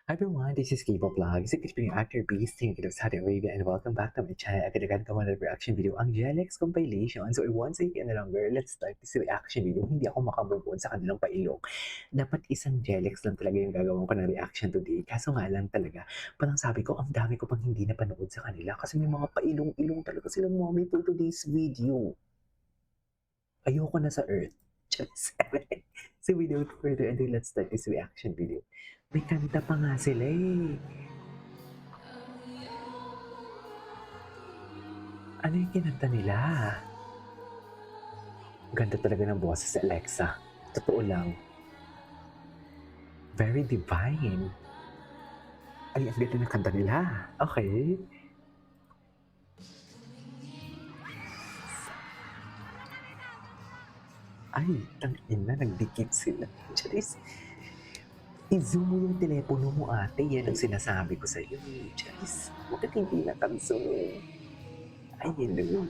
Hi everyone, this is Kibo Vlogs, featuring actor Beast, King of Saudi Arabia, and welcome back to my channel. Agad-agad gawa ng reaction video ang Jelex compilation. So once again na longer, let's start this reaction video. Hindi ako makamove on sa kanilang pailong. Dapat isang Jelex lang talaga yung gagawin ko ng reaction today. Kaso nga lang talaga, parang sabi ko, ang dami ko pang hindi napanood sa kanila kasi may mga pailong-ilong talaga silang mommy for today's video. Ayoko na sa Earth. Just so without further ado, let's start this reaction video. May kanta pa nga sila eh. Ano yung kinanta nila? Ganda talaga ng boses si Alexa. Totoo lang. Very divine. Ay, ang ganda ng kanta nila. Okay. Ay, tangina, nagdikit sila. Charis. I-zoom mo yung telepono mo, ate. Yan ang sinasabi ko sa iyo. Charis, bakit hindi nakanso? Ay, hello.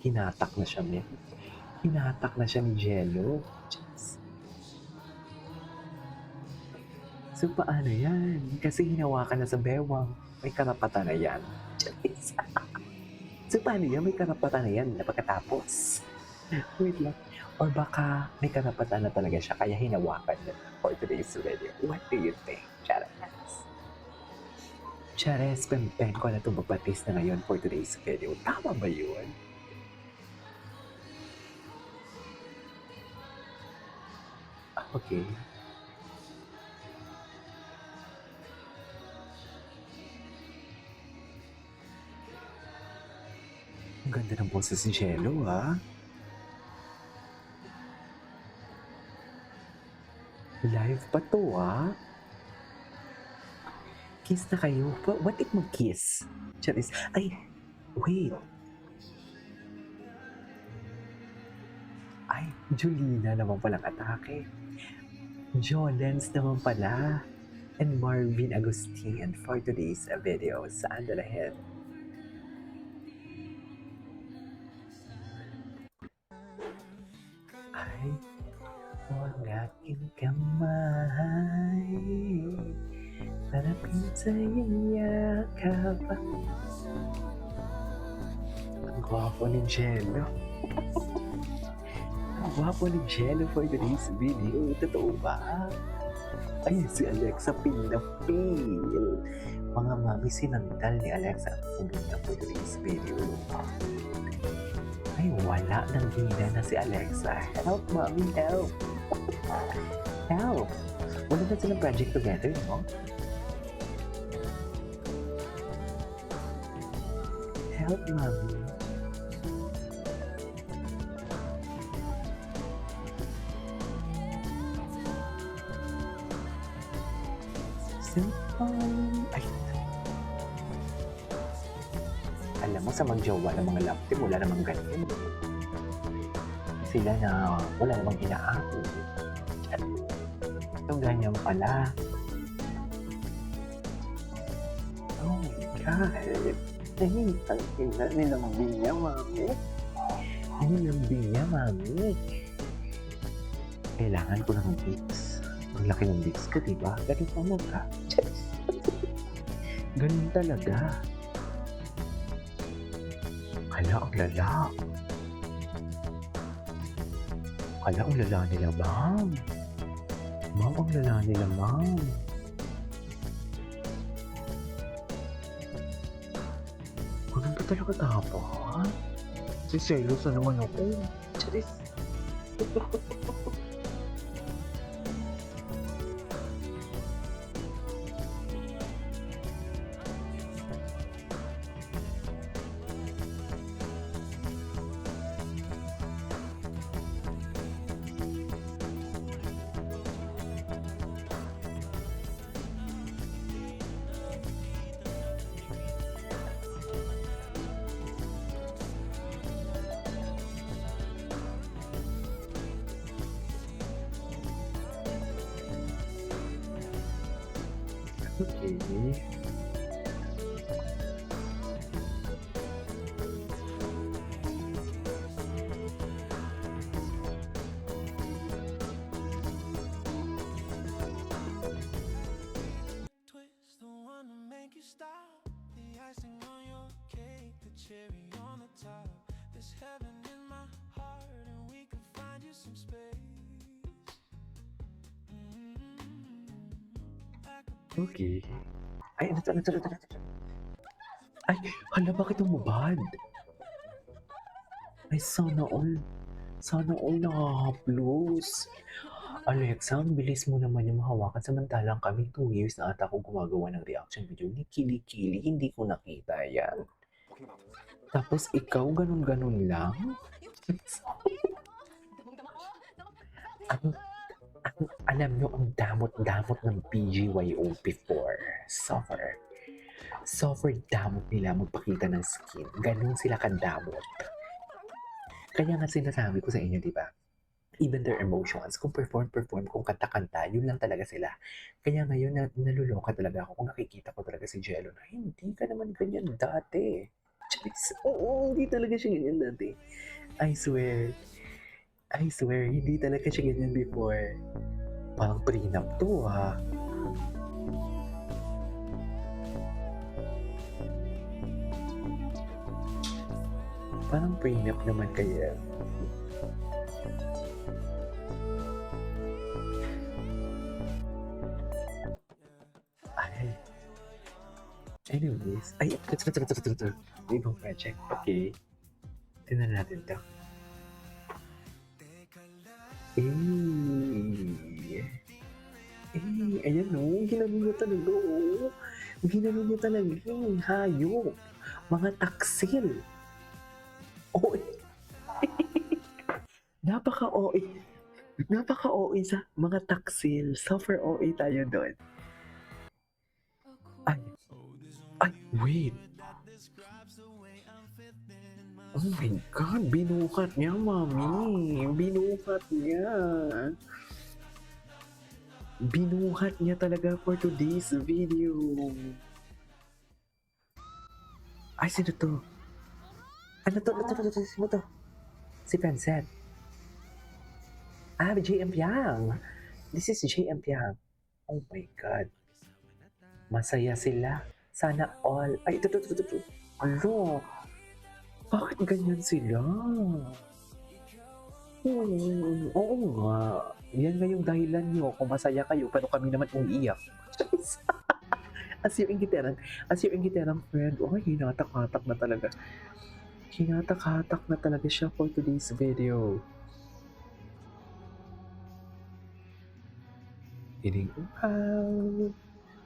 Hinatak na siya, men. Hinatak na siya ni Jello. Charis. So, paano yan? Kasi hinawakan na sa bewang. May karapatan na yan. Charis. So, paano yan? May karapatan na yan na pagkatapos. Wait lang. Or baka may karapatan na talaga siya kaya hinawakan na for today's video. What do you think, Chares? Chares, pen ko na itong magbatis na ngayon for today's video. Tama ba yun? Okay. Ang ganda ng boses ni Jello, ha? Live pa to, ha? Kiss na kayo? What if mag-kiss? Charis, ay, wait. Ay, Julina naman palang atake. Jolens naman pala. And Marvin Agustin for today's video. Saan dalahin? Ay, huwag aking kamay. Harapin sa iyong yakap. Ang gwapo ni Jello. Ang gwapo ni Jello for today's video. Totoo ba? Ay, si Alexa pinapil. Mga mami sinandal ni Alexa ang pumunta for today's video. Ay, wala nang hina na si Alexa. Help, mami, help. Help. Wala na silang project together, no? Help, mami. Cellphone. Ay. Alam mo, sa magjowa ng mga love team, wala namang ganyan. Sila na wala namang inaako. So, ganyan pala. Oh my God. Ay, tangina nilang biya, mami. Nilang biya, mami. Kailangan ko ng beats. Ang laki ng beats ko, diba? Ganun pa mo ka. Ganun talaga. Hala, ang lala. Hala, ang lala nila, ma'am. Ma'am, ang lala nila, ma'am. Ganun ba talaga dapat? Si Celos na naman ako. Charis. Okay. Okay. Ay, ano to? Ay, hala, bakit umubad? Ay, sana all. Sana all nakakaplos. Alexa, ang bilis mo naman yung hawakan. Samantalang kami 2 years na ata ako gumagawa ng reaction video ni Kili-Kili. Hindi ko nakita yan. Tapos ikaw, ganun-ganun lang? Alam nyo, ang damot-damot ng BGYO before. Suffer damot nila magpakita ng skin. Ganun sila kadamot. Kaya nga sinasabi ko sa inyo, di ba? Even their emotions, kung perform, kung kanta-kanta, yun lang talaga sila. Kaya ngayon, naluloka talaga ako kung nakikita ko talaga si Jello na hindi ka naman ganyan dati. Charis, oo, hindi talaga siya ganyan dati. I swear, hindi talaga siya ganyan before. Parang prenup to, ha? Parang prenup naman kaya. Ay. Anyways, ay, ito. Ibang project. Okay. Tingnan natin to. Ayan o. Ginano niya talaga o. Ginano niya talaga yung hayop. Mga taksil. Oo. Napaka-OA. Napaka-OA sa mga taksil. Suffer OA tayo doon. Ay, wait. Oh my God, binukat niya, mami. Binukat niya. Binuhat niya talaga for today's video. Ay, sino to? Ano to? Sino to? Si Francet. Ah, JM Piang. This is JM Piang. Oh my God. Masaya sila. Sana all. Ay, ito. Alo. Bakit ganyan sila? Oo nga. Yan nga yung dahilan nyo kung masaya kayo pero kami naman umiiyak. As yung ingiterang friend, oh, hinatak-hatak na talaga. Hinatak-hatak na talaga siya for today's video. Hiling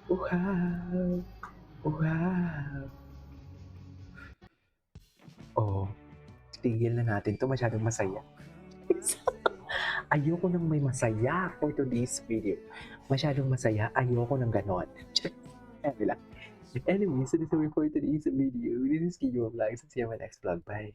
uhaw. Oh, tigil na natin to, masyadong masaya. Ayoko nang may masaya for today's video. Masyadong masaya, ayoko nang ganon. Anyway, so this is for today's video. This is Kiyo Vlogs. See you in my next vlog. Bye.